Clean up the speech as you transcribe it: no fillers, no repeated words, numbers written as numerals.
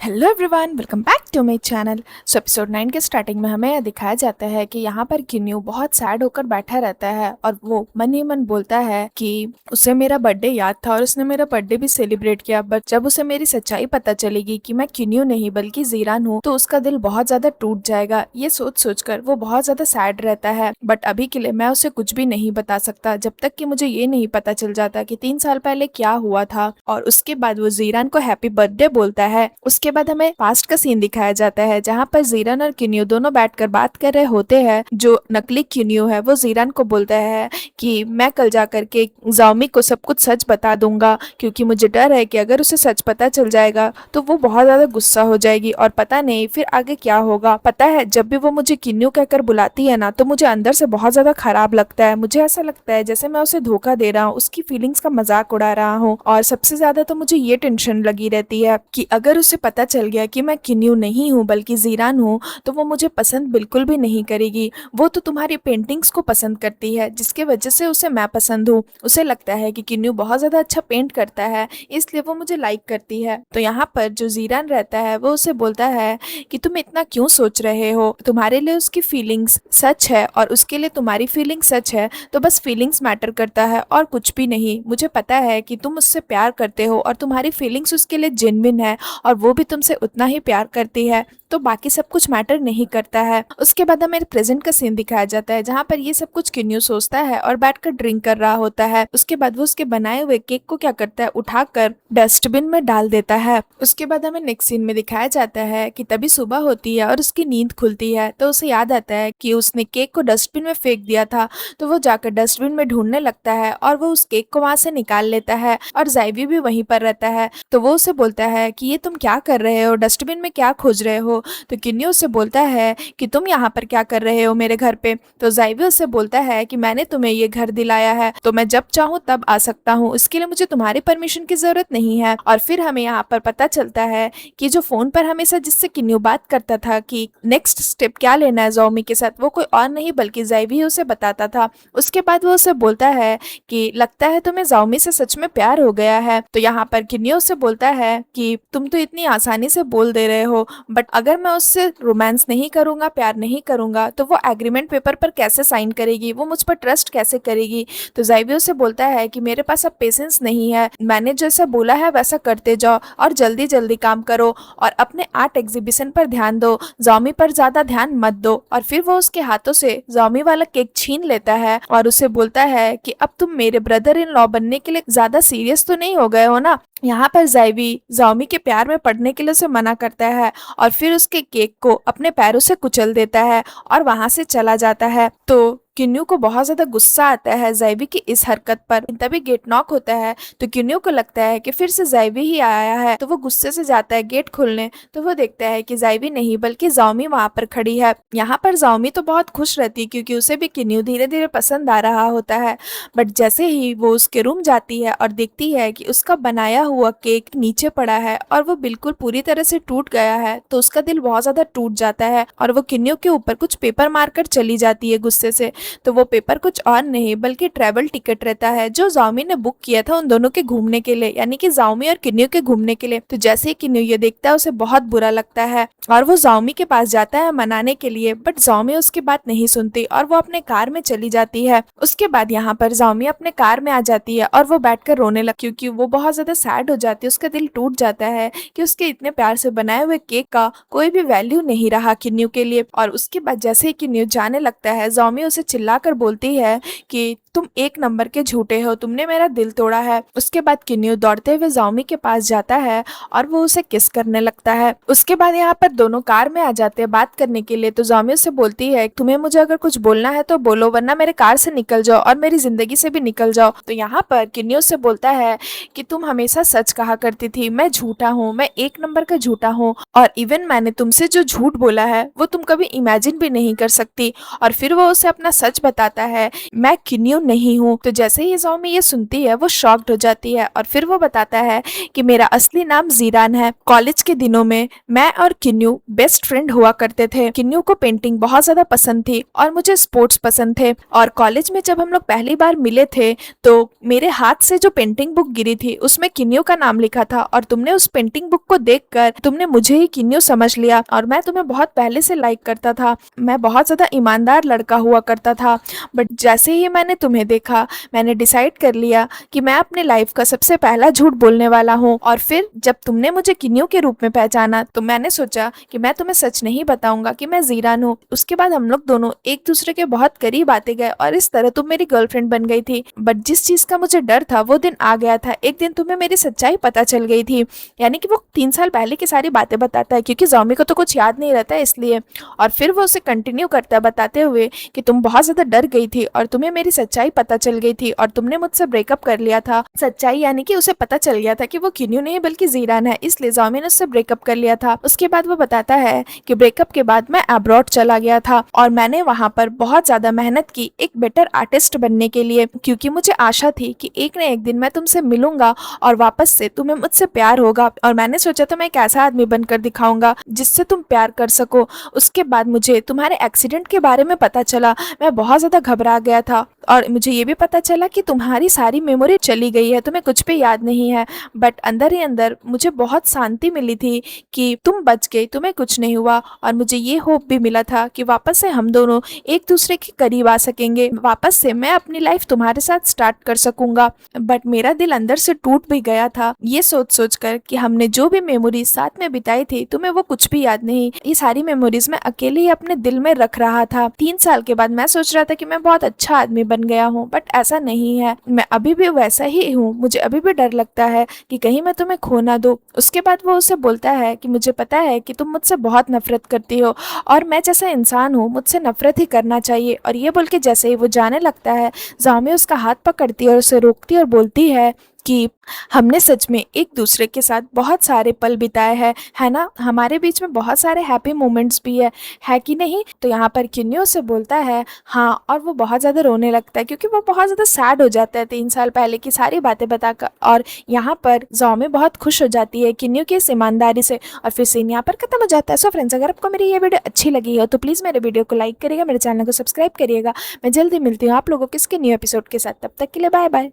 Hello everyone, welcome back to my channel. So episode 9 के starting में हमें यह दिखाया जाता है कि यहाँ पर किन्यू बहुत सैड होकर बैठा रहता है और वो मन ही मन बोलता है कि उसे मेरा बर्थडे याद था और उसने मेरा बर्थडे भी सेलिब्रेट किया, बट जब उसे मेरी सच्चाई पता चलेगी कि मैं किन्यू नहीं बल्कि जीरान हूँ तो उसका दिल बहुत ज्यादा टूट जाएगा। ये सोच सोचकर वो बहुत ज्यादा सैड रहता है, बट अभी के लिए मैं उसे कुछ भी नहीं बता सकता जब तक कि मुझे ये नहीं पता चल जाता कि 3 साल पहले क्या हुआ था। और उसके बाद वो जीरान को हैप्पी बर्थडे बोलता है। उसके बाद हमें पास्ट का सीन दिखाया जाता है जहाँ पर जीरान और किन्यू दोनों बैठकर बात कर रहे होते हैं। जो नकली किन्यू है वो जीरान को बोलता है कि मैं कल जाकर के जाओमी को सब कुछ सच बता दूंगा, क्योंकि मुझे डर है कि अगर उसे सच पता चल जाएगा तो वो बहुत ज्यादा गुस्सा हो जाएगी और पता नहीं फिर आगे क्या होगा। पता है, जब भी वो मुझे किन्यू कहकर बुलाती है ना तो मुझे अंदर से बहुत ज्यादा खराब लगता है। मुझे ऐसा लगता है जैसे मैं उसे धोखा दे रहा हूँ, उसकी फीलिंग्स का मजाक उड़ा रहा हूँ। और सबसे ज्यादा तो मुझे ये टेंशन लगी रहती है कि अगर उसे पता चल गया कि मैं किन्यू नहीं हूँ बल्कि जीरान हूँ तो वो मुझे पसंद बिल्कुल भी नहीं करेगी। वो तो तुम्हारी पेंटिंग्स को पसंद करती है जिसके वजह से उसे मैं पसंद हूँ। उसे लगता है कि किन्यू बहुत ज्यादा अच्छा पेंट करता है इसलिए वो मुझे लाइक करती है। तो यहाँ पर जो जीरान रहता है वो उसे बोलता है कि तुम इतना क्यों सोच रहे हो, तुम्हारे लिए उसकी फीलिंग्स सच है और उसके लिए तुम्हारी फीलिंग सच है, तो बस फीलिंग्स मैटर करता है और कुछ भी नहीं। मुझे पता है कि तुम उससे प्यार करते हो और तुम्हारी फीलिंग्स उसके लिए जेन्युइन है और वो भी तुमसे उतना ही प्यार करती है, तो बाकी सब कुछ मैटर नहीं करता है। उसके बाद हमें प्रेजेंट का सीन दिखाया जाता है जहाँ पर ये सब कुछ किन्यू सोचता है और बैठकर ड्रिंक कर रहा होता है। उसके बाद वो उसके बनाए हुए केक को क्या करता है, उठाकर डस्टबिन में डाल देता है। उसके बाद हमें नेक्स्ट सीन में दिखाया जाता है कि तभी सुबह होती है और उसकी नींद खुलती है तो उसे याद आता है कि उसने केक को डस्टबिन में फेंक दिया था। तो वो जाकर डस्टबिन में ढूंढने लगता है और वो उस केक को वहां से निकाल लेता है और जाइवी भी वहीं पर रहता है। तो वो उसे बोलता है कि ये तुम क्या कर रहे हो, डस्टबिन में क्या खोज रहे हो। तो किन्यू उससे बोलता है कि तुम यहाँ पर क्या कर रहे हो मेरे घर पे। तो जाइवी उससे बोलता है कि मैंने तुम्हें ये घर दिलाया है तो मैं जब चाहूँ तब आ सकता हूँ, इसके लिए मुझे तुम्हारी परमिशन की जरूरत नहीं है। और फिर हमें यहाँ पर पता चलता है कि जो फोन पर हमेशा जिससे किन्यू बात करता था कि नेक्स्ट स्टेप क्या लेना है जाओमी के साथ, वो कोई और नहीं बल्कि जाइवी ही उसे बताता था। उसके बाद वो उसे बोलता है कि लगता है तुम्हें जाओमी से सच में प्यार हो गया है। तो यहाँ पर किन्यू उससे बोलता है कि तुम तो इतनी आसानी से बोल दे रहे हो, बट अगर मैं उससे रोमांस नहीं करूंगा, प्यार नहीं करूंगा, तो वो एग्रीमेंट पेपर पर कैसे साइन करेगी, वो मुझ पर ट्रस्ट कैसे करेगी। तो जाइवियो से बोलता है कि मेरे पास अब पेशेंस नहीं है, मैंने जैसा बोला है वैसा करते जाओ और जल्दी जल्दी काम करो और अपने आर्ट एग्जीबिशन पर ध्यान दो, जाओमी पर ज्यादा ध्यान मत दो। और फिर वो उसके हाथों से जाओमी वाला केक छीन लेता है और उसे बोलता है कि अब तुम मेरे ब्रदर इन लॉ बनने के लिए ज्यादा सीरियस तो नहीं हो गए हो ना। यहाँ पर जाइवी जाओमी के प्यार में पड़ने के लिए उसे मना करता है और फिर उसके केक को अपने पैरों से कुचल देता है और वहां से चला जाता है। तो किन्यू को बहुत ज्यादा गुस्सा आता है जाइवी की इस हरकत पर। तभी गेट नॉक होता है तो किन्यू को लगता है कि फिर से जाइवी ही आया है, तो वो गुस्से से जाता है गेट खोलने। तो वो देखता है कि जाइवी नहीं बल्कि जाओमी वहां पर खड़ी है। यहाँ पर जाओमी तो बहुत खुश रहती है क्योंकि उसे भी किन्यू धीरे धीरे पसंद आ रहा होता है। बट जैसे ही वो उसके रूम जाती है और देखती है कि उसका बनाया हुआ केक नीचे पड़ा है और वो बिल्कुल पूरी तरह से टूट गया है, तो उसका दिल बहुत ज्यादा टूट जाता है और वो किन्यू के ऊपर कुछ पेपर मारकर चली जाती है गुस्से से। तो वो पेपर कुछ और नहीं बल्कि ट्रेवल टिकट रहता है जो जाओमी ने बुक किया था उन दोनों के घूमने के लिए, यानी कि जाओमी और किन्यू के घूमने के लिए। तो जैसे ही किन्यू ये देखता है उसे बहुत बुरा लगता है और वो जाओमी के पास जाता है मनाने के लिए, बट जाओमी उसकी बात नहीं सुनती और वो अपने कार में चली जाती है। उसके बाद यहाँ पर जाओमी अपने कार में आ जाती है और वो बैठकर रोने लगती क्योंकि वो बहुत ज्यादा सैड हो जाती है। उसका दिल टूट जाता है कि उसके इतने प्यार से बनाए हुए केक का कोई भी वैल्यू नहीं रहा किन्यू के लिए। और उसके बाद जैसे ही किन्यू जाने लगता है जाओमी उसे चिल्लाकर बोलती है कि तुम एक नंबर के झूठे हो, तुमने मेरा दिल तोड़ा है। उसके बाद किन्यू दौड़ते हुए जाओमी के पास जाता है और वो उसे किस करने लगता है। उसके बाद यहाँ पर दोनों कार में आ जाते हैं बात करने के लिए। तो जाओमी उससे बोलती है तुम्हें मुझे अगर कुछ बोलना है तो बोलो, वरना मेरे कार से निकल जाओ और मेरी जिंदगी से भी निकल जाओ। तो यहाँ पर किन्यू से बोलता है कि तुम हमेशा सच कहा करती थी, मैं झूठा हूँ, मैं एक नंबर का झूठा हूँ और इवन मैंने तुमसे जो झूठ बोला है वो तुम कभी इमेजिन भी नहीं कर सकती। और फिर वो उसे अपना सच बताता है मैं किन्यू नहीं हूँ। तो जैसे ही ज़ोमी ये सुनती है वो शॉक्ड हो जाती है और फिर वो बताता है कि मेरा असली नाम जीरान है। कॉलेज के दिनों में मैं और किन्यू बेस्ट फ्रेंड हुआ करते थे। किन्यू को पेंटिंग बहुत ज्यादा पसंद थी और मुझे स्पोर्ट्स पसंद थे। और कॉलेज में जब हम लोग पहली बार मिले थे तो मेरे हाथ से जो पेंटिंग बुक गिरी थी उसमें किन्यू का नाम लिखा था और तुमने उस पेंटिंग बुक को देखकर तुमने मुझे ही किन्यू समझ लिया और मैं तुम्हें बहुत पहले से लाइक करता था। मैं बहुत ज्यादा ईमानदार लड़का हुआ करता था, बट जैसे ही मैंने तुम्हें देखा मैंने डिसाइड कर लिया कि मैं अपने लाइफ का सबसे पहला झूठ बोलने वाला हूँ। और फिर जब तुमने मुझे किन्यू के रूप में पहचाना तो मैंने सोचा कि मैं तुम्हें सच नहीं बताऊंगा कि मैं जीरान हूँ। उसके बाद हम लोग दोनों एक दूसरे के बहुत करीब आते गए और इस तरह तुम मेरी गर्लफ्रेंड बन गई थी। बट जिस चीज का मुझे डर था वो दिन आ गया था। एक दिन तुम्हें मेरी सच्चाई पता चल गई थी, यानी कि वो 3 साल पहले की सारी बातें बताता है क्योंकि ज़ॉम्बी को तो कुछ याद नहीं रहता है इसलिए। और फिर वो उसे कंटिन्यू करता है बताते हुए कि तुम बहुत ज्यादा डर गई थी और तुम्हें मेरी सच्चाई पता चल गई थी और तुमने मुझसे ब्रेकअप कर लिया था। सच्चाई यानी कि उसे पता चल गया था कि वो किन्यू नहीं बल्कि जीरान है, इसलिए ज़ॉम्बी ने उससे ब्रेकअप कर लिया था। उसके बाद वो बताता है कि ब्रेकअप के बाद मैं अब्रॉड चला गया था और मैंने वहां पर बहुत ज्यादा मेहनत की एक बेटर आर्टिस्ट बनने के लिए, क्योंकि मुझे आशा थी कि एक न एक दिन मैं तुमसे मिलूंगा और वापस से तुम्हें मुझसे प्यार होगा। और मैंने सोचा था मैं एक ऐसा आदमी बनकर दिखाऊंगा जिससे तुम प्यार कर सको। उसके बाद मुझे तुम्हारे एक्सीडेंट के बारे में पता चला। मैं बहुत ज्यादा घबरा गया था और मुझे ये भी पता चला कि तुम्हारी सारी मेमोरी चली गई है, तुम्हें कुछ भी याद नहीं है। बट अंदर ही अंदर मुझे बहुत शांति मिली थी कि तुम बच गई, तुम्हें कुछ नहीं हुआ। और मुझे ये होप भी मिला था कि वापस से हम दोनों एक दूसरे के करीब आ सकेंगे, वापस से मैं अपनी लाइफ तुम्हारे साथ स्टार्ट कर सकूंगा। बट मेरा दिल अंदर से टूट भी गया था ये सोच सोच कर कि हमने जो भी मेमोरीज साथ में बिताई थी तुम्हें वो कुछ भी याद नहीं। ये सारी मेमोरीज मैं अकेले ही अपने दिल में रख रहा था। 3 साल के बाद मैं सोच रहा था कि मैं बहुत अच्छा आदमी बन गया हूँ, बट ऐसा नहीं है। मैं अभी भी वैसा ही हूँ। मुझे अभी भी डर लगता है कि कहीं मैं तुम्हें खो ना दूं। उसके बाद वो उसे बोलता है कि मुझे पता है कि तुम मुझसे बहुत नफरत करती हो और मैं जैसा इंसान हूँ मुझसे नफरत ही करना चाहिए। और ये बोल के जैसे ही वो जाने लगता है ज़ॉम्बी उसका हाथ पकड़ती है और उसे रोकती है और बोलती है कि हमने सच में एक दूसरे के साथ बहुत सारे पल बिताए हैं, है ना? हमारे बीच में बहुत सारे हैप्पी मोमेंट्स भी है कि नहीं? तो यहाँ पर किन्यू से बोलता है हाँ, और वो बहुत ज़्यादा रोने लगता है क्योंकि वो बहुत ज़्यादा सैड हो जाता है 3 साल पहले की सारी बातें बताकर। और यहाँ पर ज़ॉम्बी बहुत खुश हो जाती है किन्यू की इस ईमानदारी से और फिर सीन यहाँ पर खत्म हो जाता है। सो फ्रेंड्स, अगर आपको मेरी ये वीडियो अच्छी लगी हो तो प्लीज़ मेरे वीडियो को लाइक करिएगा, मेरे चैनल को सब्सक्राइब करिएगा। मैं जल्दी मिलती हूँ आप लोगों के इसके न्यू एपिसोड के साथ। तब तक के लिए बाय बाय।